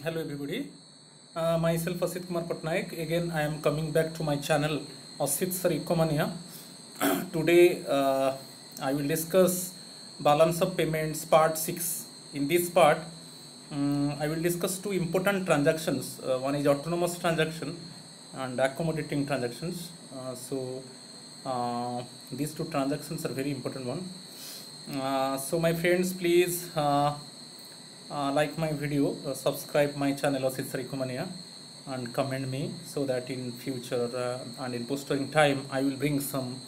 Hello everybody. Myself Asit Kumar Patnaik. Again, I am coming back to my channel Asit Sir Ecomania. Today, I will discuss balance of payments part 6. In this part, I will discuss two important transactions. One is autonomous transaction and accommodating transactions. These two transactions are very important one. So my friends, please like my video, subscribe my channel Asit Sir Ecomania, and comment me so that in future and in posting time I will bring some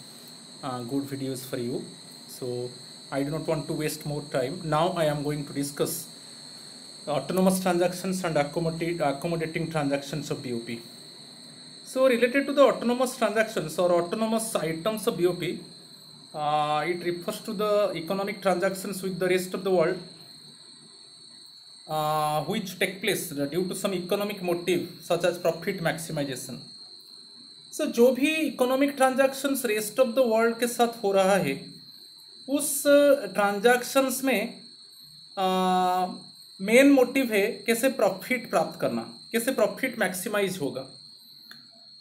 good videos for you. So I do not want to waste more time. Now I am going to discuss autonomous transactions and accommodating transactions of BOP. So related to the autonomous transactions or autonomous items of BOP, it refers to the economic transactions with the rest of the world which take place due to some economic motive such as profit maximization. So जो भी economic transactions rest of the world के साथ हो रहा है उस transactions में main motive है कैसे प्रॉफिट प्राप्त करना, कैसे प्रॉफिट मैक्सिमाइज होगा.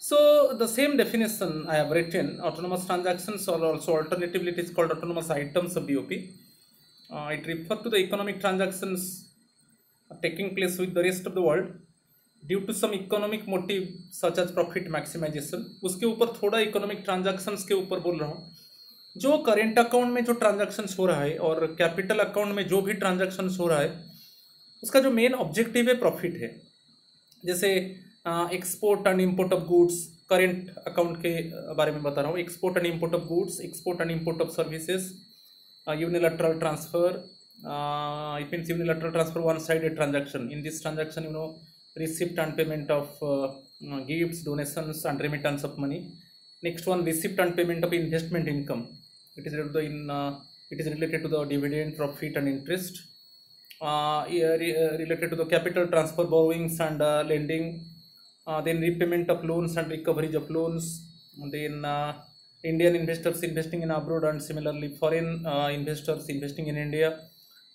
So the same definition I have written, autonomous transactions, or also alternatively it is called autonomous items of BOP. It refers to the economic transactions taking place with the rest of the world due to some economic motive such as profit maximization. उसके ऊपर थोड़ा economic transactions के ऊपर बोल रहा हूँ. जो current account में जो ट्रांजैक्शंस हो रहा है और कैपिटल अकाउंट में जो भी ट्रांजैक्शंस हो रहा है उसका जो मेन ऑब्जेक्टिव है प्रॉफिट है. जैसे export and import of goods, current account के बारे में बता रहा हूँ. Export and import of goods, export and import of services, unilateral transfer. It means unilateral transfer, one-sided transaction. In this transaction, receipt and payment of gifts, donations, and remittance of money. Next one, receipt and payment of investment income. It is related to the dividend, profit, and interest. Related to the capital transfer, borrowings, and lending. Then repayment of loans and recovery of loans. And then Indian investors investing in abroad, and similarly foreign investors investing in India.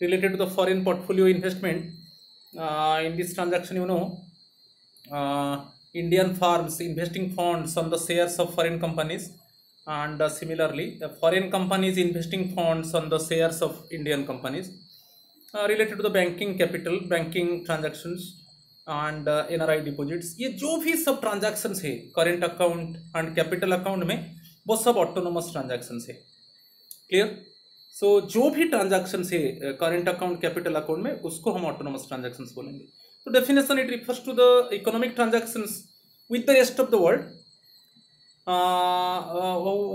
Related to the foreign portfolio investment, in this transaction, Indian firms investing funds on the shares of foreign companies, and similarly foreign companies investing funds on the shares of Indian companies. Related to the banking capital, banking transactions, and NRI deposits. ये जो भी सब transactions है current account and capital account में वो सब autonomous transactions है. Clear? सो जो भी ट्रांजैक्शंस है करेंट अकाउंट कैपिटल अकाउंट में उसको हम ऑटोनोमस ट्रांजैक्शंस बोलेंगे. तो definition, it refers to the economic transactions with the rest of the world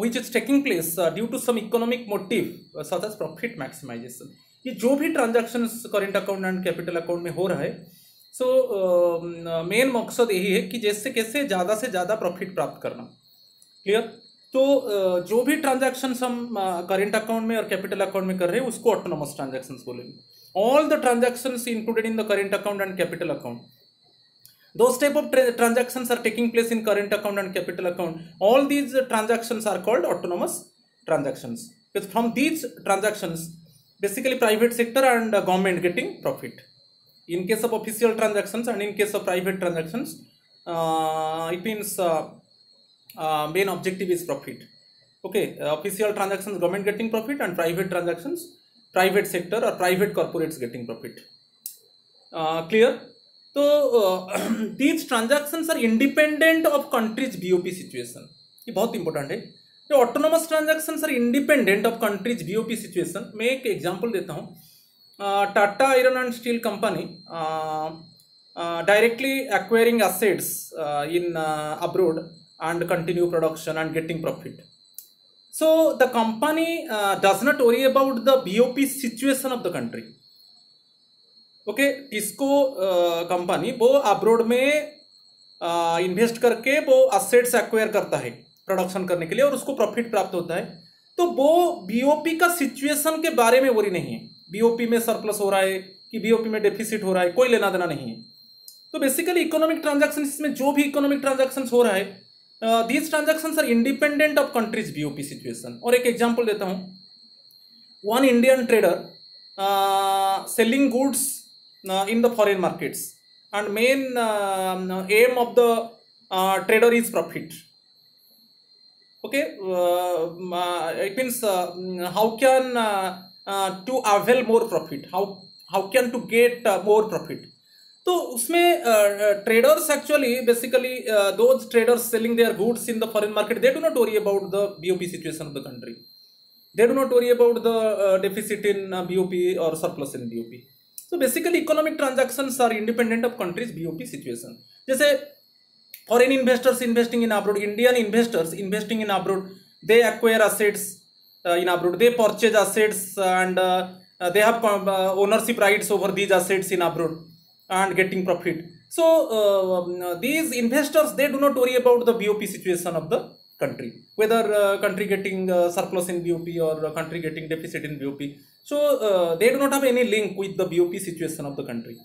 which is taking place due to some economic motive such as profit maximisation. ये जो भी transactions current account and capital account में हो रहा है, so main मकसद यही है कि जैसे कैसे ज़्यादा से ज़्यादा प्रॉफिट प्राप्त करना. क्लियर? तो जो भी ट्रांजैक्शंस हम करेंट अकाउंट में और कैपिटल अकाउंट में कर रहे हैं उसको ऑटोनोमस ट्रांजैक्शंस बोलेंगे. All the transactions included in the current account and capital account, those type of transactions are taking place in current account and capital account. All these transactions are called autonomous transactions, because from these transactions basically private sector and government getting profit. In case of official transactions and in case of private transactions, it means main objective is profit. Okay, official transactions government getting profit, and private transactions private sector or private corporates getting profit. Clear? So these transactions are independent of country's BOP situation. ये बहुत important है. जो autonomous transactions are independent of countries BOP situation. मैं एक example देता हूँ. Tata iron and steel company directly acquiring assets in abroad and continue production and getting profit. So the company does not worry about the BOP situation of the country. Okay, TISCO company वो abroad में invest करके वो assets acquire करता है production करने के लिए और उसको प्रॉफिट प्राप्त होता है. तो वो BOP का सिचुएशन के बारे में वरी नहीं है. BOP में सरप्लस हो रहा है कि BOP में डेफिसिट हो रहा है, कोई लेना देना नहीं है. तो बेसिकली इकोनॉमिक ट्रांजैक्शन, इसमें जो भी इकोनॉमिक ट्रांजैक्शंस हो रहा है, these transactions are independent of countries BOP situation. और एक एग्जांपल देता हूँ. One Indian trader selling goods in the foreign markets and main aim of the trader is profit. Okay, it means how can to avail more profit, how can to get more profit. तो उसमें traders actually basically those traders selling their goods in the foreign market, they do not worry about the BOP situation of the country. They do not worry about the deficit in BOP or surplus in BOP. So basically economic transactions are independent of country's BOP situation. जैसे foreign investors investing in abroad, Indian investors investing in abroad, they acquire assets in abroad, they purchase assets, and they have ownership rights over these assets in abroad and getting profit. So these investors, they do not worry about the BOP situation of the country, whether country getting surplus in BOP or country getting deficit in BOP. So they do not have any link with the BOP situation of the country.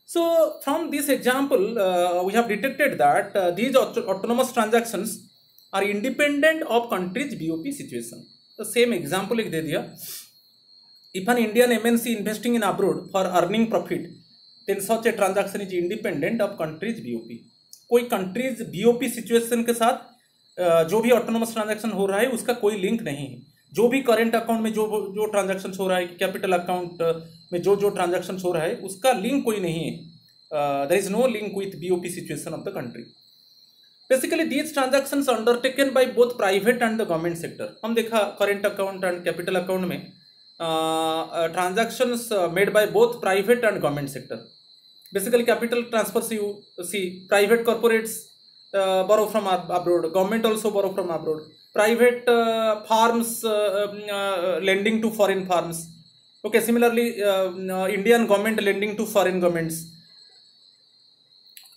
So from this example, we have detected that these autonomous transactions are independent of country's BOP situation. The same example ek de diya. If an Indian MNC investing in abroad for earning profit, then such a transaction is independent of country's BOP. कोई country's BOP situation के साथ जो भी autonomous transaction हो रहा है उसका कोई लिंक नहीं है. जो भी करेंट अकाउंट में जो ट्रांजैक्शन हो रहा है, कैपिटल अकाउंट में जो ट्रांजैक्शन हो रहा है, उसका लिंक कोई नहीं है. There is no link with BOP situation of the country. Basically these transactions undertaken by both private and the government sector. हम देखा current account and capital account में transactions made by both private and government sector. Basically capital transfers you see, private corporates borrow from abroad, government also borrow from abroad, private farms lending to foreign farms. Okay, similarly Indian government lending to foreign governments.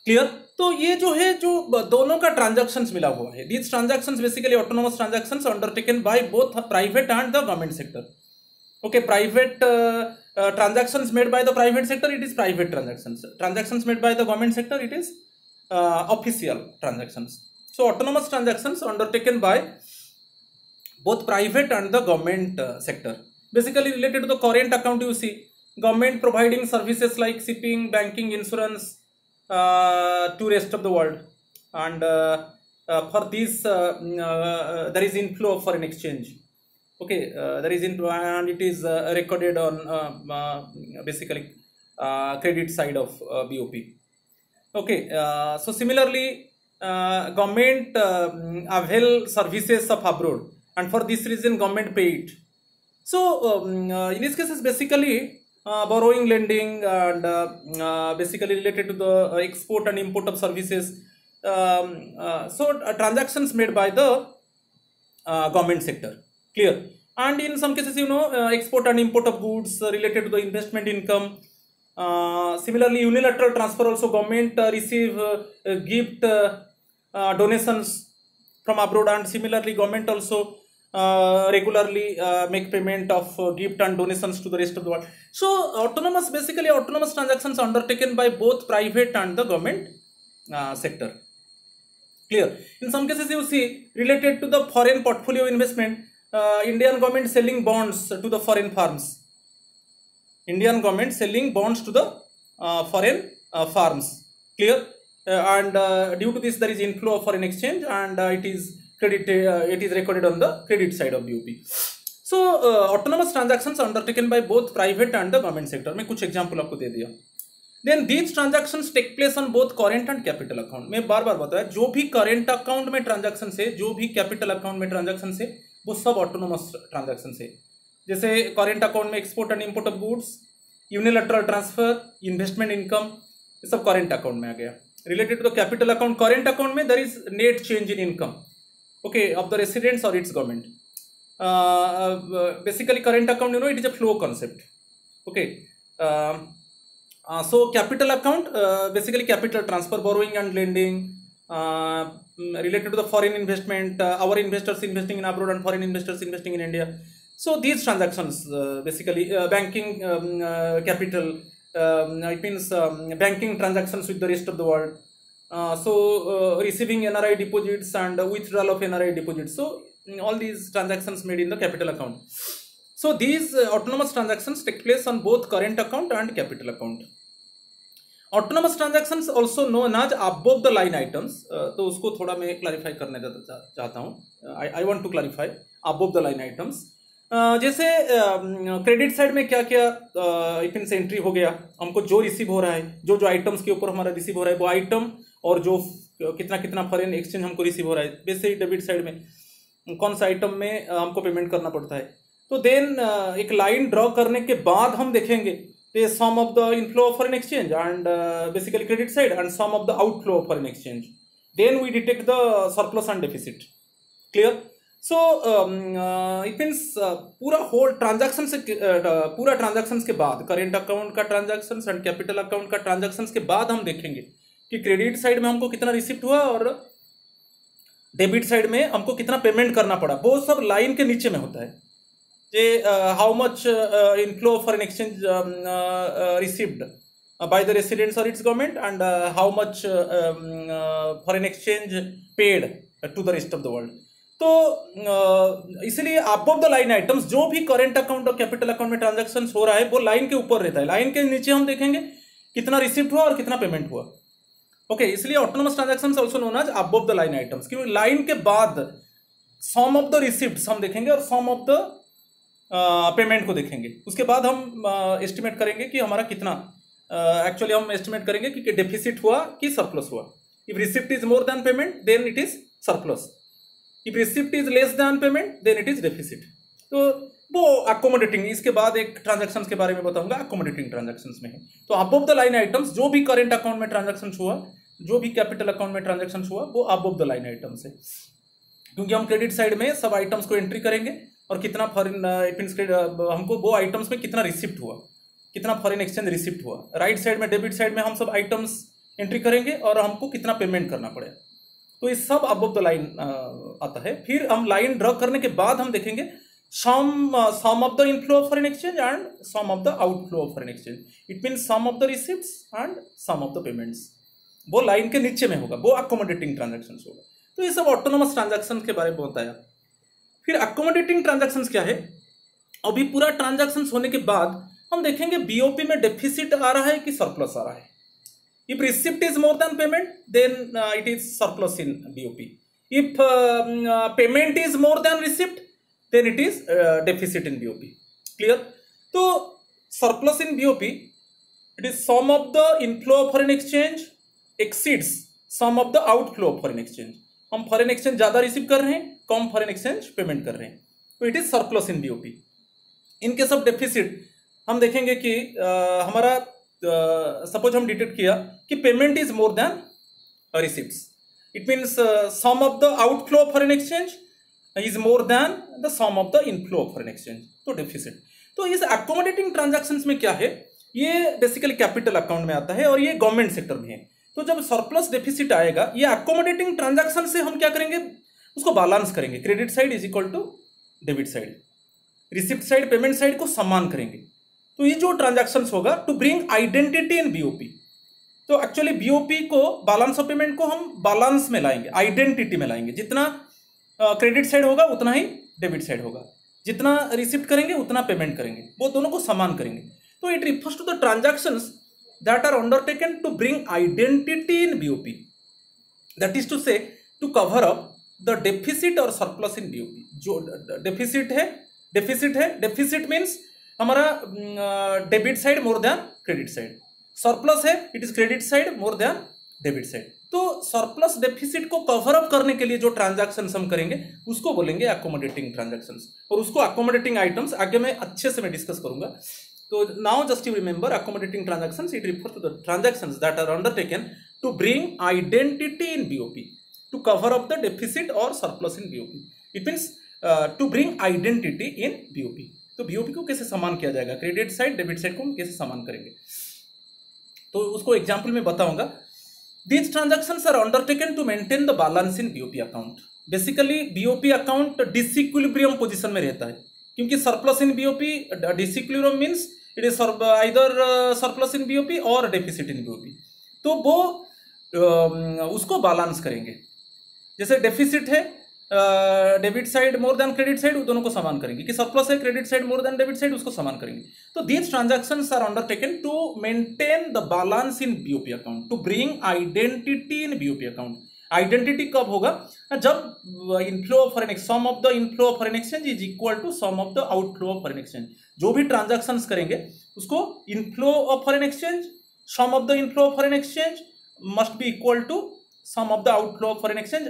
Clear? तो ये जो है, जो दोनों का transactions मिला हुआ है, these transactions basically autonomous transactions undertaken by both private and the government sector. Okay, private transactions made by the private sector, it is private transactions. Transactions made by the government sector, it is official transactions. So autonomous transactions undertaken by both private and the government sector. Basically related to the current account, you see government providing services like shipping, banking, insurance to rest of the world, and for this there is inflow of foreign exchange. Okay, there is inflow and it is recorded on basically credit side of BOP. Okay, so similarly government avail services of abroad, and for this reason government pay it. So in this case is basically borrowing, lending, and basically related to the export and import of services. So transactions made by the government sector. Clear? And in some cases, you know, export and import of goods related to the investment income. Similarly, unilateral transfer also, government receive gift donations from abroad, and similarly government also regularly make payment of gift and donations to the rest of the world. So autonomous, basically autonomous transactions undertaken by both private and the government sector. Clear? In some cases you see related to the foreign portfolio investment, Indian government selling bonds to the foreign firms. Indian government selling bonds to the foreign firms. Clear? And due to this there is inflow of foreign exchange, and it is recorded on the credit side of BOP. So autonomous transactions undertaken by both private and the government sector. मैं कुछ example आपको दे दिया. Then these transactions take place on both current and capital account. मैं बार बार बताया, जो भी current account में transaction से, जो भी capital account में transaction से, वो सब autonomous transaction से. जैसे करेंट अकाउंट में export and import of goods, unilateral transfer, investment income, ये सब करेंट अकाउंट में आ गया. Related to the capital account, current account में there is net change in income, okay, of the residents और its government. Basically current account, you know, it is a flow concept. Okay, so capital account basically capital transfer, borrowing and lending, related to the foreign investment, our investors investing in abroad and foreign investors investing in India. So these transactions basically banking capital, it means banking transactions with the rest of the world. So receiving NRI deposits and withdrawal of NRI deposits. So all these transactions made in the capital account. So these autonomous transactions take place on both current account and capital account. Autonomous transactions also known as above the line items, तो उसको थोड़ा मैं clarify करने चाहता हूँ। I want to clarify above the line items. जैसे credit side में क्या क्या इपिन से एंट्री हो गया, हमको जो रिसीव हो रहा है, जो जो आइटम्स के ऊपर हमारा रिसीव हो रहा है वो आइटम, और जो कितना कितना फॉरेन एक्सचेंज हमको रिसीव हो रहा है। वैसे ही डेबिट साइड में कौन सा आइटम में हमको पेमेंट करना पड़ता है। तो देन एक लाइन ड्रॉ करने के बाद हम देखेंगे the sum of the inflow of foreign exchange and basically credit side and sum of the outflow of foreign exchange. Then we detect the surplus and deficit. Clear? So it means पूरा whole transaction से पूरा transactions के बाद current account का transactions and capital account का transactions के बाद हम देखेंगे कि credit side में हमको कितना receipt हुआ और debit side में हमको कितना payment करना पड़ा। वो सब line के नीचे में होता है। How much inflow of foreign exchange received by the residents or its government, and how much foreign exchange paid to the rest of the world. तो इसलिए अबव द लाइन आइटम्स जो भी करेंट अकाउंट और capital account में transaction हो रहा है वो लाइन के ऊपर रहता है। लाइन के नीचे हम देखेंगे कितना रिसिप्ट हुआ और कितना पेमेंट हुआ। ओके, इसलिए autonomous transactions also known as above the line items, क्योंकि लाइन के बाद सम ऑफ द रिसिप्ट्स हम देखेंगे और सम ऑफ द पेमेंट को देखेंगे। उसके बाद हम एस्टिमेट करेंगे कि हमारा कितना एक्चुअली हम एस्टिमेट करेंगे कि डेफिसिट हुआ कि सरप्लस हुआ। If receipt is more than payment then it is surplus, if receipt is less than payment then it is deficit. तो वो अकोमोडेटिंग, इसके बाद एक ट्रांजैक्शंस के बारे में बताऊंगा, अकोमोडेटिंग ट्रांजैक्शंस में है। तो अबव द लाइन आइटम्स जो भी करेंट अकाउंट में ट्रांजैक्शन हुआ, जो भी कैपिटल अकाउंट में ट्रांजैक्शन हुआ वो अबव द लाइन आइटम्स है, क्योंकि हम क्रेडिट साइड में सब आइटम्स को एंट्री करेंगे और कितना फॉरेन हमको वो आइटम्स में कितना रिसिप्ट हुआ, कितना फॉरेन एक्सचेंज रिसिप्ट हुआ। राइट साइड में डेबिट साइड में हम सब आइटम्स एंट्री करेंगे और हमको कितना पेमेंट करना पड़ेगा। तो ये सब अबव द लाइन आता है। फिर हम लाइन ड्रॉ करने के बाद हम देखेंगे sum of the inflow of foreign exchange and sum of the outflow of foreign exchange. It mean sum of the receipts and sum of the payments. वो लाइन के नीचे में होगा, वो अकोमोडेटिंग ट्रांजैक्शन होगा। तो ये सब ऑटोनोमस ट्रांजैक्शन के बारे में बताया। फिर अकोमोडेटिंग ट्रांजैक्शंस क्या है, अभी पूरा ट्रांजैक्शंस होने के बाद हम देखेंगे बीओपी में डेफिसिट आ रहा है कि सरप्लस आ रहा है। If receipt is more than payment then it is surplus in BOP. If payment is more than receipt then it is deficit in BOP. Clear? तो surplus in BOP it is sum of the inflow of foreign exchange exceeds sum of the outflow of foreign exchange. हम foreign exchange ज्यादा receive कर रहे हैं, कम foreign exchange payment कर रहे हैं, तो it is surplus in BOP. In case of deficit हम देखेंगे कि हमारा सपोज हम डिटेक्ट किया कि payment is more than receipts, it means sum of the outflow of foreign exchange is more than the sum of the inflow of foreign exchange, तो deficit. तो इस अकोमोडेटिंग ट्रांजैक्शंस में क्या है, ये बेसिकली कैपिटल अकाउंट में आता है और ये गवर्नमेंट सेक्टर में है। तो जब सरप्लस डेफिसिट आएगा, ये अकोमोडेटिंग ट्रांजैक्शन से हम क्या करेंगे, उसको बैलेंस करेंगे। Credit side is equal to debit side, receipt side payment side को समान करेंगे। तो ये जो ट्रांजैक्शन होगा to bring identity in BOP. तो एक्चुअली बीओपी को बैलेंस ऑफ पेमेंट को हम बैलेंस में लाएंगे, आइडेंटिटी में लाएंगे। जितना क्रेडिट साइड होगा उतना ही डेबिट साइड होगा, जितना रिसिप्ट करेंगे उतना पेमेंट करेंगे, वो दोनों को समान करेंगे। तो it refers to the transactions that are undertaken to bring identity in BOP, that is to say to cover up the deficit or surplus in BOP. जो deficit है, deficit means हमारा debit side more than credit side, surplus है it is credit side more than debit side. तो surplus deficit को cover up करने के लिए जो ट्रांजैक्शंस हम करेंगे उसको बोलेंगे अकोमोडेटिंग ट्रांजैक्शंस, और उसको अकोमोडेटिंग आइटम्स आगे मैं अच्छे से मैं डिस्कस करूंगा। So now just you remember accommodating transactions, it refers to the transactions that are undertaken to bring identity in BOP, to cover up the deficit or surplus in BOP. It means to bring identity in BOP. तो BOP को कैसे समान किया जाएगा, credit side debit side को हम कैसे समान करेंगे, तो उसको एग्जाम्पल में बताऊंगा। These transactions are undertaken to maintain the balance in BOP account. Basically BOP account disequilibrium position में रहता है, क्योंकि surplus in BOP, disequilibrium means it is either surplus in BOP और डेफिसिट इन बीओपी। तो वो उसको बैलेंस करेंगे। जैसे डेफिसिट है debit side more than credit side, दोनों को समान करेंगे, कि सरप्लस है credit side more than debit side, उसको समान करेंगे। तो these transactions are undertaken to maintain the balance in BOP account, to bring identity in BOP account. Identity कब होगा? जब inflow of foreign exchange, sum of the inflow of foreign exchange is equal to sum of the outflow of foreign exchange. जो भी transactions करेंगे उसको inflow of foreign exchange, sum of the inflow of foreign exchange must be equal to sum of the outflow of foreign exchange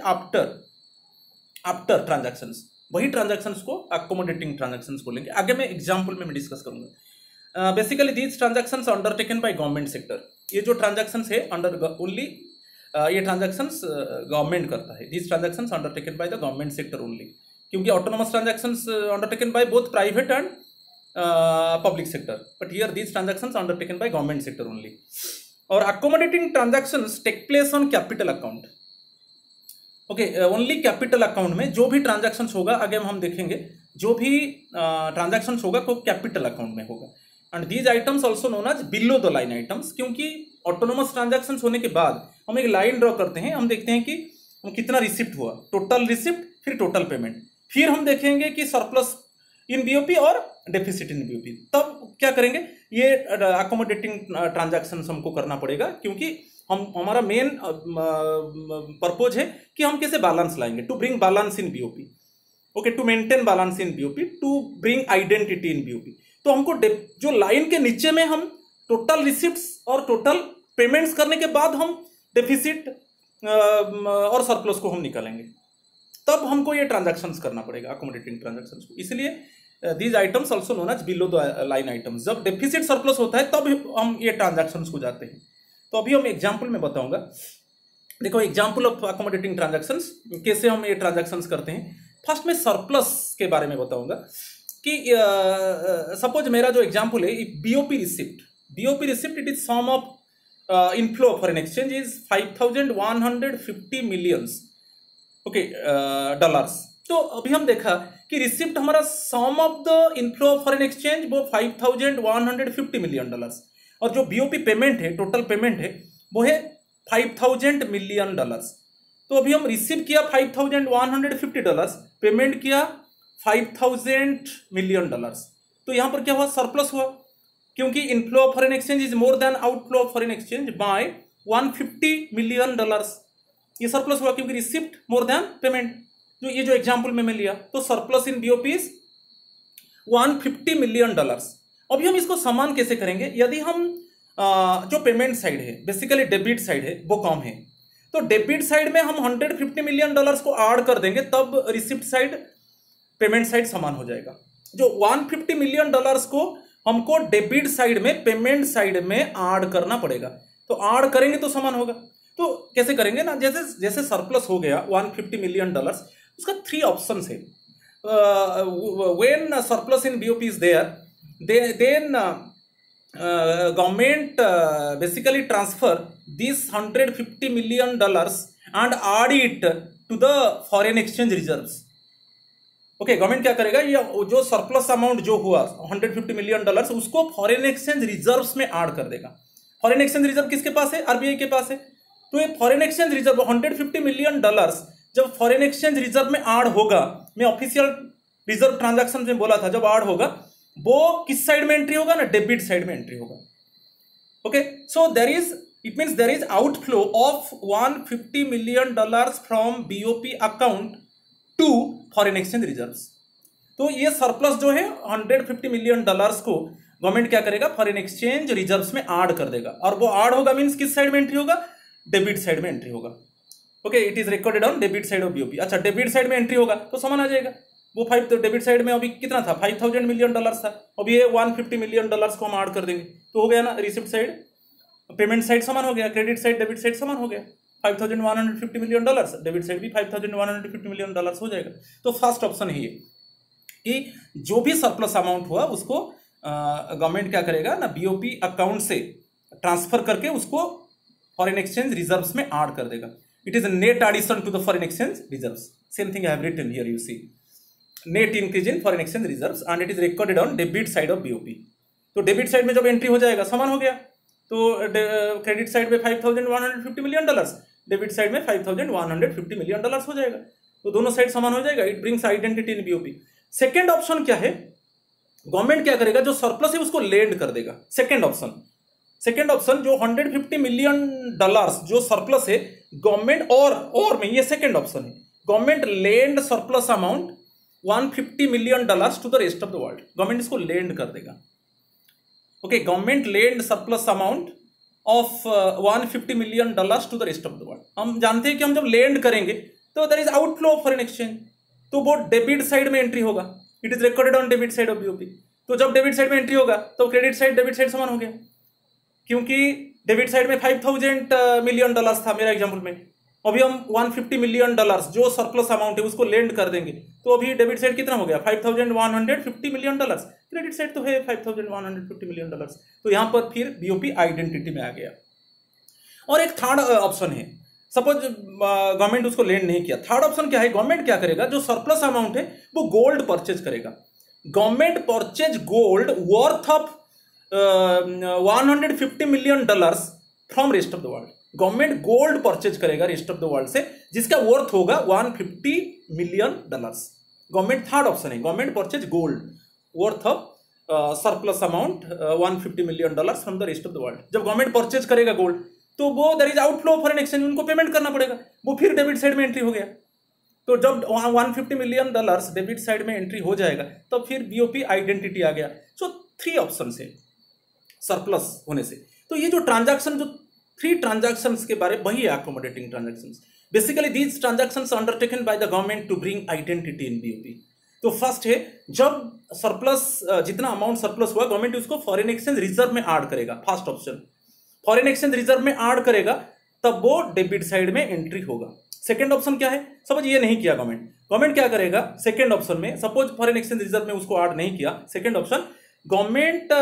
after transactions. वही transactions को accommodating transactions बोलेंगे। आगे मैं example में डिस्कस करूंगा। Basically these transactions undertaken by government sector. ये जो transactions है अंडर ओनली ये ट्रांजैक्शंस गवर्नमेंट करता है। These transactions undertaken by the government sector only, क्योंकि autonomous transactions undertaken by both private and public sector, but here these transactions undertaken by government sector only. और accommodating transactions take place on capital account. Okay, only capital account में जो भी transactions होगा, आगे हम देखेंगे, जो भी ट्रांजैक्शंस होगा वो कैपिटल अकाउंट में होगा। And these items also known as below the line items, क्योंकि ऑटोनोमस ट्रांजैक्शंस होने के बाद हम एक लाइन ड्रॉ करते हैं, हम देखते हैं कि कितना रिसिप्ट हुआ, टोटल रिसिप्ट, फिर टोटल पेमेंट, फिर हम देखेंगे कि सरप्लस इन बीओपी और डेफिसिट इन बीओपी। तब क्या करेंगे, ये अकोमोडेटिंग ट्रांजैक्शंस हमको करना पड़ेगा, क्योंकि हमारा मेन पर्पज है कि हम कैसे बैलेंस लाएंगे, to bring balance in BOP. Okay, to maintain balance in BOP, to bring identity in BOP. तो हमको जो लाइन के नीचे में हम टोटल रिसिप्ट्स और टोटल पेमेंट्स करने के बाद हम डेफिसिट और सरप्लस को हम निकालेंगे, तब हमको ये ट्रांजैक्शंस करना पड़ेगा, अकोमोडेटिंग ट्रांजैक्शंस को। इसलिए these items also known as below the line items. जब डेफिसिट सरप्लस होता है तब हम ये ट्रांजैक्शंस को जाते हैं। तो अभी हम एग्जाम्पल में बताऊंगा। देखो, एग्जाम्पल ऑफ अकोमोडेटिंग ट्रांजैक्शंस, कैसे हम ये ट्रांजैक्शंस करते हैं। फर्स्ट में सरप्लस के बारे में बताऊंगा कि सपोज मेरा जो एग्जाम्पल है, BOP receipt it is sum of inflow of foreign exchange is 5150 millions, okay, dollars. तो अभी हम देखा कि रिसिप्ट हमारा sum of the inflow of foreign exchange वो 5150 मिलियन डॉलर्स, और जो बीओपी पेमेंट है, टोटल पेमेंट है, वो है 5000 मिलियन डॉलर्स। तो अभी हम रिसीव किया 5150 डॉलर्स, पेमेंट किया 5000 मिलियन डॉलर्स। तो यहां पर क्या हुआ, सरप्लस हुआ, क्योंकि inflow of foreign exchange is more then outflow of foreign exchange bye 150 million dollars. ये सरप्लस हुआ क्योंकि रिसिप्ट मोर देन पेमेंट, जो ये जो एग्जांपल में मैं लिया। तो surplus in BOP is 150 million dollars. अभी हम इसको समान कैसे करेंगे, यदि हम जो पेमेंट साइड है, बेसिकली डेबिट साइड है, वो कम है, तो डेबिट साइड में हम 150 मिलियन डॉलर्स को ऐड कर देंगे, तब रिसिप्ट साइड पेमेंट साइड समान हो जाएगा। जो 150 मिलियन डॉलर्स को हमको डेबिट साइड में, पेमेंट साइड में ऐड करना पड़ेगा, तो ऐड करेंगे तो समान होगा। तो कैसे करेंगे ना, जैसे जैसे सरप्लस हो गया 150 मिलियन डॉलर्स, उसका 3 ऑप्शंस है। When surplus in BOP is there, then government basically transfer these 150 million dollars and add it to the foreign exchange reserves. Okay, government क्या करेगा, ये जो सरप्लस अमाउंट जो हुआ 150 मिलियन डॉलर्स, उसको फॉरेन एक्सचेंज रिजर्व्स में add कर देगा। फॉरेन एक्सचेंज रिजर्व किसके पास है, आरबीआई के पास है। तो ये foreign exchange reserve 150 million dollars जब फॉरेन एक्सचेंज रिजर्व में ऐड होगा, मैं ऑफिशियल रिजर्व ट्रांजैक्शन में बोला था, जब ऐड होगा वो किस साइड में एंट्री होगा ना, डेबिट साइड में एंट्री होगा। Okay, so there is, it means there is outflow of 150 million dollars from BOP account to foreign exchange reserves. तो ये सरप्लस जो है 150 मिलियन डॉलर्स को गवर्नमेंट क्या करेगा, फॉरेन एक्सचेंज रिजर्व्स में ऐड कर देगा, और वो ऐड होगा मींस किस साइड में एंट्री होगा, डेबिट साइड में एंट्री होगा। Okay, it is recorded on debit side of BOP. अच्छा, डेबिट साइड में एंट्री होगा तो समान आ जाएगा। वो 5, तो डेबिट साइड में अभी कितना था, 5000 मिलियन डॉलर्स था, अभी ये 150 मिलियन डॉलर्स को हम ऐड कर देंगे, तो हो गया ना, रिसिप्ट साइड पेमेंट साइड समान हो गया, क्रेडिट साइड डेबिट साइड समान हो गया। 5150 मिलियन डॉलर्स, डेबिट साइड भी 5150 मिलियन डॉलर्स हो जाएगा। तो फर्स्ट ऑप्शन है ये कि जो भी सरप्लस अमाउंट हुआ उसको गवर्नमेंट क्या करेगा ना, बीओपी अकाउंट से ट्रांसफर करके उसको फॉरेन एक्सचेंज रिजर्व्स में ऐड कर देगा। It is a net addition to the foreign exchange reserves. Same thing I have written here, you see net increase in foreign exchange reserves and it is recorded on debit side of BOP. तो debit side में जब entry हो जाएगा समान हो गया, तो credit side में 5150 मिलियन डॉलर्स, डेबिट साइड में 5150 मिलियन डॉलर्स हो जाएगा। तो दोनों साइड समान हो जाएगा, it brings identity in BOP. Second option क्या है, गवर्नमेंट क्या करेगा, जो सरप्लस है उसको लेंड कर देगा। सेकेंड ऑप्शन जो $150 मिलियन जो सरप्लस है गवर्नमेंट, और में ये सेकेंड ऑप्शन है, government lend surplus amount $150 million to the rest of the world. Government इसको लेंड कर देगा। Okay, government lend surplus amount of $150 million to the rest of the world. हम जानते हैं कि हम जब लेंड करेंगे तो there is outflow of foreign exchange, तो वो डेबिट साइड में एंट्री होगा, it is recorded on debit side of BOP. तो जब डेबिट साइड में एंट्री होगा तो क्रेडिट साइड डेबिट साइड समान हो गया, क्योंकि डेबिट साइड में $5,000 मिलियन था मेरा एग्जाम्पल में, अभी हम $150 मिलियन जो सरप्लस अमाउंट है उसको लेंड कर देंगे, तो अभी डेबिट साइड कितना हो गया, $5,150 मिलियन, क्रेडिट साइड तो है $5,150 मिलियन। तो यहां पर फिर बीओपी आइडेंटिटी में आ गया। और एक थर्ड ऑप्शन है, सपोज गवर्नमेंट उसको लेंड नहीं किया, थर्ड ऑप्शन क्या है, गवर्नमेंट क्या करेगा, जो सरप्लस अमाउंट है वो गोल्ड परचेज करेगा। Government purchase gold worth of $150 million from rest of the world. Government gold purchase करेगा रेस्ट ऑफ द वर्ल्ड से, जिसका वर्थ होगा $150 मिलियन। गवर्नमेंट थर्ड ऑप्शन है, government purchase gold worth of surplus amount $150 million from the rest of the world. जब government purchase करेगा gold तो वो there is outflow foreign exchange, उनको payment करना पड़ेगा, वो फिर डेबिट साइड में एंट्री हो गया। तो जब $150 मिलियन डेबिट साइड में एंट्री हो जाएगा तो फिर बीओपी आइडेंटिटी आ गया। सो 3 ऑप्शन है सरप्लस होने से। तो ये जो ट्रांजैक्शन, जो 3 ट्रांजैक्शंस के बारे में, वही है accommodating transactions. Basically these transactions undertaken by the government to bring identity in BOP. तो फर्स्ट है, जब सरप्लस, जितना अमाउंट सरप्लस हुआ गवर्नमेंट उसको फॉरेन एक्सचेंज रिजर्व में ऐड करेगा। First option, foreign exchange reserve में ऐड करेगा तब वो डेबिट साइड में एंट्री होगा। सेकंड ऑप्शन क्या है, सपोज ये नहीं किया गवर्नमेंट क्या करेगा सेकंड ऑप्शन में, सपोज फॉरेन एक्सचेंज रिजर्व में उसको ऐड नहीं किया, second option government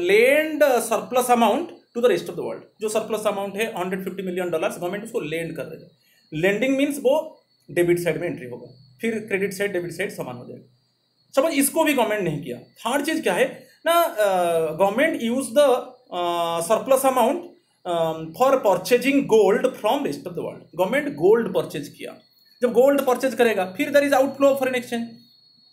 lend surplus amount to the rest of the world. जो सरप्लस अमाउंट है $150 मिलियन, गवर्नमेंट उसको लेंड कर देगा। लेंडिंग मीन्स वो डेबिट साइड में एंट्री होगा, फिर क्रेडिट साइड डेबिट साइड समान हो जाएगा। सपोज इसको भी गवर्नमेंट नहीं किया। थर्ड चीज क्या है ना, government use the surplus amount for purchasing gold from rest of the world. Government gold purchase किया, जब गोल्ड परचेज करेगा फिर there is outflow of foreign exchange.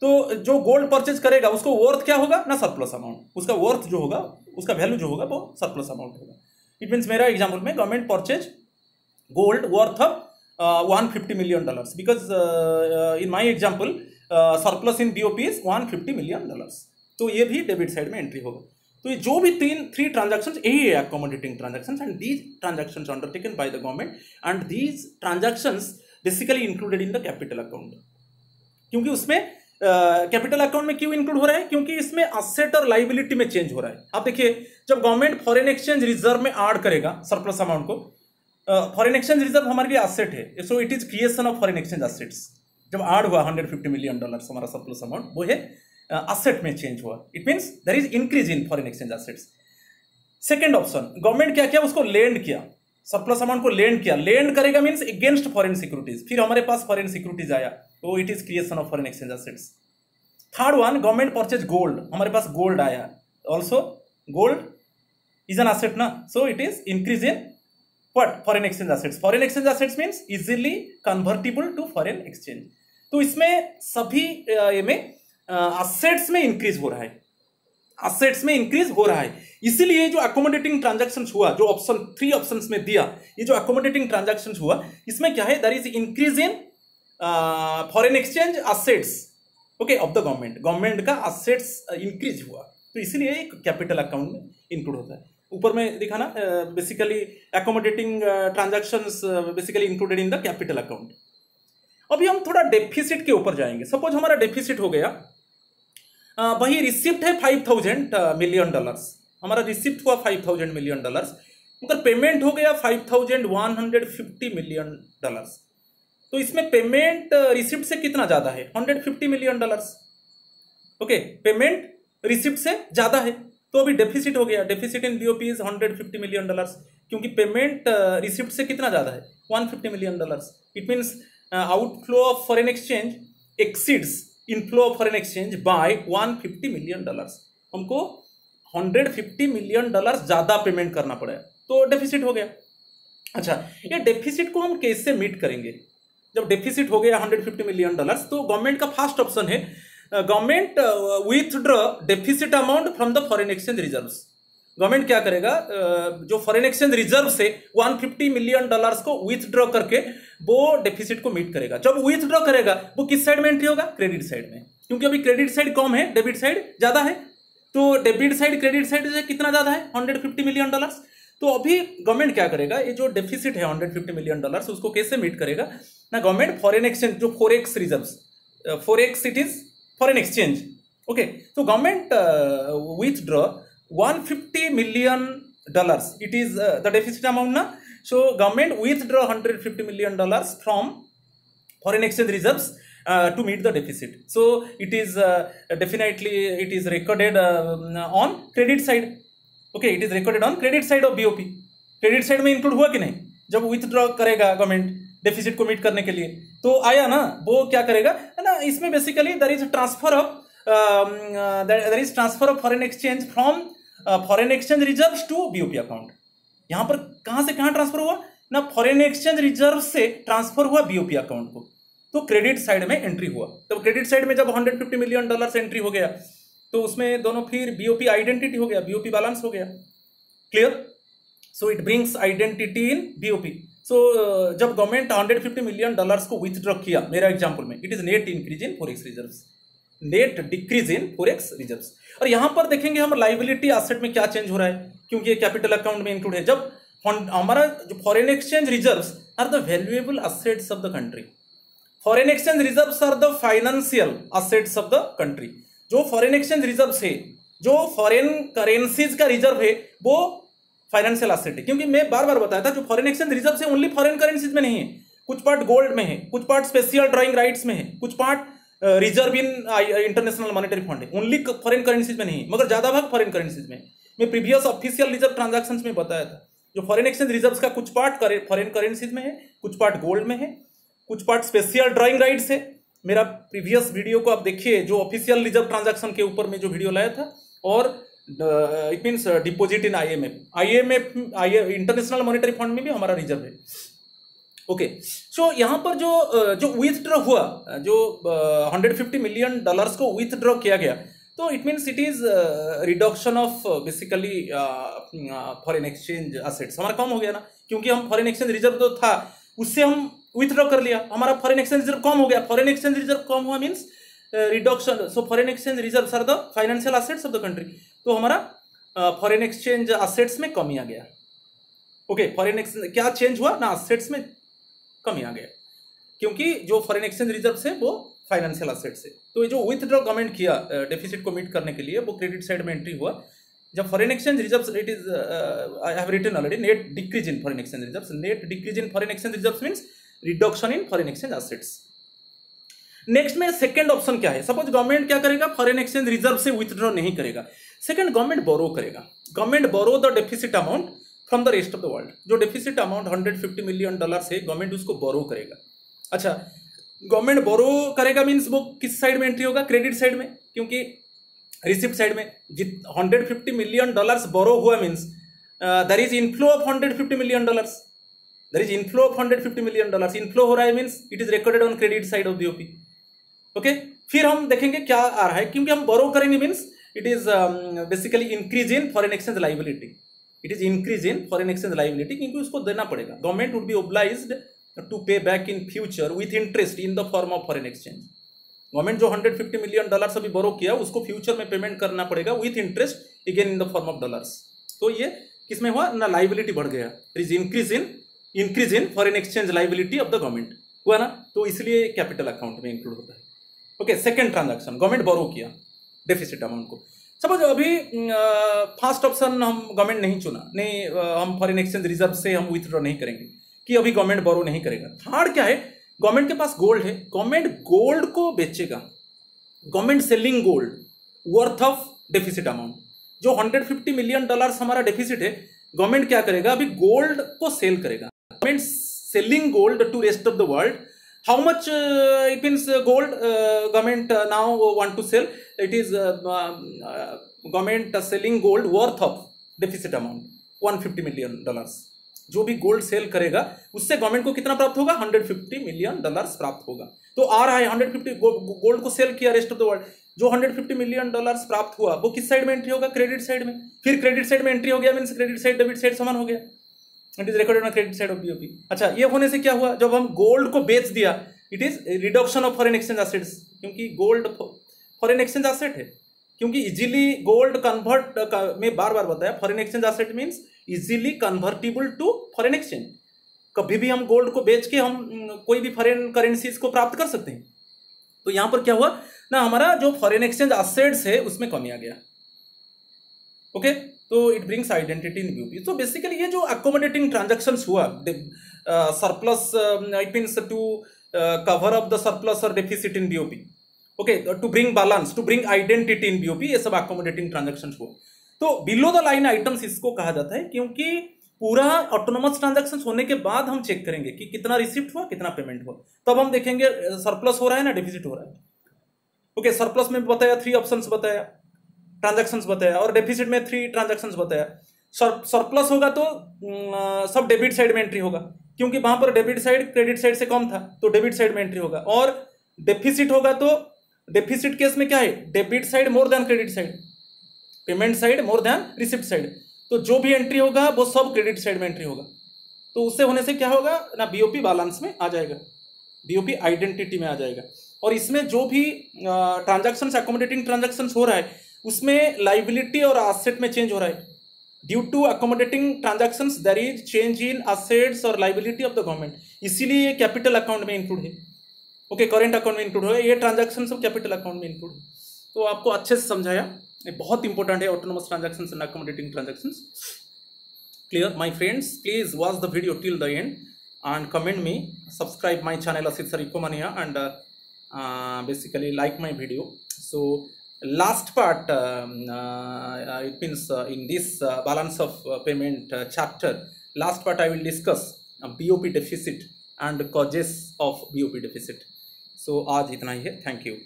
तो जो गोल्ड परचेज करेगा उसको वर्थ क्या होगा ना, सरप्लस अमाउंट, उसका वर्थ जो होगा, उसका वैल्यू जो होगा वो सरप्लस अमाउंट होगा। इट मीन्स मेरा एग्जाम्पल में government purchase gold worth of $150 million, because in my example surplus in BOP is $150 million. तो ये भी डेबिट साइड में एंट्री होगा। तो ये जो भी 3 ट्रांजैक्शंस, यही है accommodating transactions, and these transactions undertaken by the government, and these transactions basically included in the capital account. क्योंकि उसमें कैपिटल अकाउंट में क्यों इंक्लूड हो रहा है, क्योंकि इसमें असेट और लाइबिलिटी में चेंज हो रहा है। आप देखिए, जब गवर्नमेंट फॉरेन एक्सचेंज रिजर्व में ऐड करेगा सरप्लस अमाउंट को, फॉरेन एक्सचेंज रिजर्व हमारे लिए असेट है, सो it is creation of foreign exchange assets. जब ऐड हुआ $150 मिलियन हमारा सरप्लस अमाउंट, वो है असेट में चेंज हुआ, it means there is increase in foreign exchange assets. Second option, government क्या किया, उसको लेंड किया, सरप्लस अमाउंट को लेंड किया। लेंड करेगा मीन्स अगेंस्ट फॉरेन सिक्योरिटीज, फिर हमारे पास फॉरेन सिक्योरिटीज आया, तो it is creation of foreign exchange assets. Third one, government purchase gold, हमारे पास गोल्ड आया, also gold is an asset ना, so it is increase in what, foreign exchange assets. Foreign exchange assets means easily convertible to foreign exchange. तो इसमें सभी में assets में increase हो रहा है, असेट्स में इंक्रीज हो रहा है। इसीलिए जो अकोमोडेटिंग ट्रांजैक्शंस हुआ, जो ऑप्शन 3 ऑप्शंस में दिया, ये जो अकोमोडेटिंग ट्रांजैक्शंस हुआ, इसमें क्या है, there is increase in foreign exchange assets, okay, of the government. Government का असेट्स इंक्रीज हुआ, तो इसीलिए एक कैपिटल अकाउंट में इंक्लूड होता है। ऊपर में दिखा ना, basically accommodating transactions basically included in the capital account. अभी हम थोड़ा डेफिसिट के ऊपर जाएंगे। सपोज हमारा डेफिसिट हो गया, वही रिसिप्ट है $5,000 मिलियन, हमारा रिसिप्ट हुआ $5,000 मिलियन, मगर पेमेंट हो गया $5,150 मिलियन। तो इसमें पेमेंट रिसिप्ट से कितना ज्यादा है, $150 मिलियन, ओके, पेमेंट रिसिप्ट से ज्यादा है, तो अभी डेफिसिट हो गया। Deficit in BOP is $150 million, क्योंकि पेमेंट रिसिप्ट से कितना ज्यादा है, $150 million. It means outflow of foreign exchange exceeds inflow of foreign exchange bye $150 million. हमको $150 मिलियन ज्यादा पेमेंट करना पड़ा, तो डेफिसिट हो गया। अच्छा, ये डेफिसिट को हम कैसे मीट करेंगे, जब डेफिसिट हो गया $150 million, तो गवर्नमेंट का फर्स्ट ऑप्शन है government withdraw deficit amount from the foreign exchange reserves. Government क्या करेगा, जो फॉरेन एक्सचेंज रिजर्व से $150 million को विथड्रॉ करके वो डेफिसिट को मीट करेगा। जब विथड्रॉ करेगा वो किस साइड में एंट्री होगा, क्रेडिट साइड में, क्योंकि अभी क्रेडिट साइड कम है, डेबिट साइड ज्यादा है। तो डेबिट साइड क्रेडिट साइड से कितना ज्यादा है, $150 million। तो अभी गवर्नमेंट क्या करेगा, ये जो डेफिसिट है $150 million उसको कैसे मीट करेगा ना, गवर्नमेंट फॉरेन एक्सचेंज जो forex reserves, forex it is foreign exchange, okay. तो government withdraw $150 million, it is the deficit amount na, so government withdraw $150 million from foreign exchange reserves to meet the deficit. So it is definitely it is recorded on credit side, okay, it is recorded on credit side of BOP। credit side में include हुआ कि नहीं, जब withdraw करेगा government deficit को meet करने के लिए, तो आया ना, वो क्या करेगा ना, इसमें basically there is transfer of foreign exchange from foreign exchange reserves to BOP account. यहां पर कहां से कहां ट्रांसफर हुआ ना, फॉरेन एक्सचेंज रिजर्व से ट्रांसफर हुआ बीओपी अकाउंट को, तो क्रेडिट साइड में एंट्री हुआ। तो क्रेडिट साइड में जब $150 million एंट्री हो गया, तो उसमें दोनों फिर बीओपी आइडेंटिटी हो गया, बीओपी बैलेंस हो गया, clear. So it brings identity in BOP. So जब गवर्नमेंट $150 million को विथड्रॉ किया, मेरा एग्जांपल में, it is net increase in forex reserves, net decrease in forex reserves. और यहां पर देखेंगे हम लाइबिलिटी एसेट में क्या चेंज हो रहा है, क्योंकि ये कैपिटल अकाउंट में इंक्लूड है। जब हमारा जो foreign exchange reserves are the valuable assets of the country, foreign exchange reserves are the financial assets of the country. जो फॉरेन एक्सचेंज रिजर्व है, जो फॉरेन करेंसीज का रिजर्व है, वो फाइनेंशियल एसेट है। क्योंकि मैं बार बार बताया था, जो फॉरेन एक्सचेंज रिजर्व है ओनली फॉरेन करेंसीज में नहीं है, कुछ पार्ट गोल्ड में है, कुछ पार्ट स्पेशल ड्राइंग राइट्स में है, कुछ part reserve in international monetary fund है, ओनली फॉरेन करेंसीज में नहीं, मगर ज्यादा भाग फॉरेन करेंसीज में। मैं प्रीवियस ऑफिशियल रिजर्व ट्रांजैक्शंस में बताया था, जो फॉरेन एक्सचेंज रिजर्व्स का कुछ पार्ट फॉरेन करेंसीज में है, कुछ पार्ट गोल्ड में है, कुछ पार्ट स्पेशल ड्राइंग राइट्स है। मेरा प्रीवियस वीडियो को आप देखिए, जो ऑफिशियल रिजर्व ट्रांजैक्शन के ऊपर में जो वीडियो लाया था, और it means deposit in IMF international monetary fund में भी हमारा रिजर्व है, ओके। सो यहाँ पर जो विथड्रॉ हुआ, जो $150 million को विथड्रॉ किया गया, तो it means it is reduction of basically foreign exchange assets हमारा कम हो गया ना, क्योंकि हम फॉरेन एक्सचेंज रिजर्व तो था, उससे हम विथड्रॉ कर लिया, हमारा फॉरेन एक्सचेंज रिजर्व कम हो गया। फॉरेन एक्सचेंज रिजर्व कम हुआ means reduction, so foreign exchange reserves are the financial assets of the country, तो हमारा फॉरेन एक्सचेंज एसेट्स में कमी आ गया, ओके। फॉरेन एक्सचेंज क्या चेंज हुआ ना, एसेट्स में कमी आ गया, क्योंकि जो फॉरेन एक्सचेंज रिजर्व है वो फाइनेंशियल एसेट्स है। तो ये जो विथड्रॉ गवर्नमेंट किया डेफिसिट को मीट करने के लिए, वो क्रेडिट साइड में एंट्री हुआ। जब foreign exchange reserves, it is I have written already, net decrease in foreign exchange reserves, net decrease in foreign exchange reserves means reduction in foreign exchange assets. Next में second option क्या है, suppose government क्या करेगा, foreign exchange reserve से withdraw नहीं करेगा, second government borrow करेगा। Government borrow the deficit amount from the rest of the world. जो डेफिसिट अमाउंट $150 million है, गवर्नमेंट उसको बोरो करेगा। अच्छा, गवर्नमेंट बोरो करेगा मीन्स वो किस साइड में एंट्री होगा, क्रेडिट साइड में, क्योंकि रिसिप्ट साइड में $150 million बोरो हुआ means there is inflow of $150 million, there is inflow of $150 million, inflow हो रहा है means it is recorded on credit side of BOP, okay. फिर हम देखेंगे क्या आ रहा है, क्योंकि हम बोरो करेंगे means it is basically increase in foreign exchange liability, it is increase in foreign exchange liability, क्योंकि उसको देना पड़ेगा। Government would be obliged to pay back in future with interest in the form of foreign exchange. Government जो $150 million अभी बोरो किया, उसको future में payment करना पड़ेगा with interest again in the form of dollars. तो ये किसमें हुआ ना, लाइबिलिटी बढ़ गया, it is increase in foreign exchange liability of the government हुआ ना, तो इसलिए कैपिटल अकाउंट में इंक्लूड होता है, ओके। सेकंड ट्रांजैक्शन, गवर्नमेंट बोरो किया डेफिसिट अमाउंट को। सपोज अभी फर्स्ट ऑप्शन हम गवर्नमेंट नहीं चुना, नहीं हम फॉरेन एक्सचेंज रिजर्व से हम विथड्रॉ नहीं करेंगे, कि अभी गवर्नमेंट बोरो नहीं करेगा। थर्ड क्या है, गवर्नमेंट के पास गोल्ड है, गवर्नमेंट गोल्ड को बेचेगा, government selling gold worth of deficit amount. जो $150 million हमारा डेफिसिट है, गवर्नमेंट क्या करेगा, अभी गोल्ड को सेल करेगा। Government selling gold to rest of the world. How much it means gold government now want to sell, it is government selling gold worth of deficit amount $150 million, जो भी gold cell करेगा उससे government को कितना प्राप्त होगा, $150 million प्राप्त होगा। तो आ रहा है 150 गोल्ड को सेल किया रेस्ट ऑफ द वर्ल्ड, जो $150 मिलियन प्राप्त हुआ वो किस साइड में एंट्री होगा, क्रेडिट साइड में। फिर क्रेडिट साइड में एंट्री हो गया means credit side debit side समान हो गया, it is recorded on credit side of BOP. अच्छा, ये होने से क्या हुआ, जब हम गोल्ड को बेच दिया it is reduction of foreign exchange assets, क्योंकि गोल्ड फॉरेन एक्सचेंज एसेट है, क्योंकि इजीली गोल्ड कन्वर्ट में बार बार बताया foreign exchange asset means easily convertible to foreign exchange. कभी भी हम गोल्ड को बेच के हम कोई भी फॉरेन करेंसीज को प्राप्त कर सकते हैं। तो यहां पर क्या हुआ ना, हमारा जो फॉरेन एक्सचेंज एसेट्स है उसमें कमी आ गया। ओके, तो it brings identity in BOP. तो बेसिकली ये जो अकोमोडेटिंग ट्रांजैक्शंस हुआ, surplus it means to cover up the surplus और deficit in BOP, okay, to bring balance, to bring identity in BOP, ये सब अकोमोडेटिंग ट्रांजैक्शंस हुआ। तो बिलो द लाइन आइटम्स इसको कहा जाता है, क्योंकि पूरा ऑटोनोमस ट्रांजैक्शंस होने के बाद हम चेक करेंगे कि कितना रिसिप्ट हुआ, कितना पेमेंट हुआ, तब हम देखेंगे सरप्लस हो रहा है ना डेफिसिट हो रहा है। ओके, सरप्लस में बताया 3 ऑप्शंस बताया, ट्रांजैक्शंस बताया, और डेफिसिट में 3 ट्रांजैक्शंस बताया। सरप्लस होगा तो सब डेबिट साइड में एंट्री होगा, क्योंकि वहां पर डेबिट साइड क्रेडिट साइड से कम था तो डेबिट साइड में एंट्री होगा। और डेफिसिट होगा तो डेफिसिट केस में क्या है, debit side more than credit side, payment side more than receipt side, तो जो भी एंट्री होगा वो सब क्रेडिट साइड में एंट्री होगा। तो उससे होने से क्या होगा ना, बीओपी बैलेंस में आ जाएगा, बीओपी आइडेंटिटी में आ जाएगा। और इसमें जो भी ट्रांजैक्शंस अकोमोडेटिंग ट्रांजैक्शंस हो रहा है उसमें लाइबिलिटी और एसेट में चेंज हो रहा है। Due to accommodating transactions there is change in assets और लाइबिलिटी ऑफ द गवर्नमेंट, इसीलिए ये कैपिटल अकाउंट में इंक्लूड है। ओके, करेंट अकाउंट में इंक्लूड हो, ये ट्रांजैक्शन सब कैपिटल अकाउंट में इंक्लूड है। तो आपको अच्छे से समझाया, ये बहुत इंपॉर्टेंट है autonomous transactions and accommodating transactions. Clear my friends, please watch the video till the end and comment me, subscribe my channel Asit Sir Ecomania, and basically like my video. So last part it means in this balance of payment chapter, last part I will discuss BOP deficit and causes of BOP deficit. So आज इतना ही है, thank you.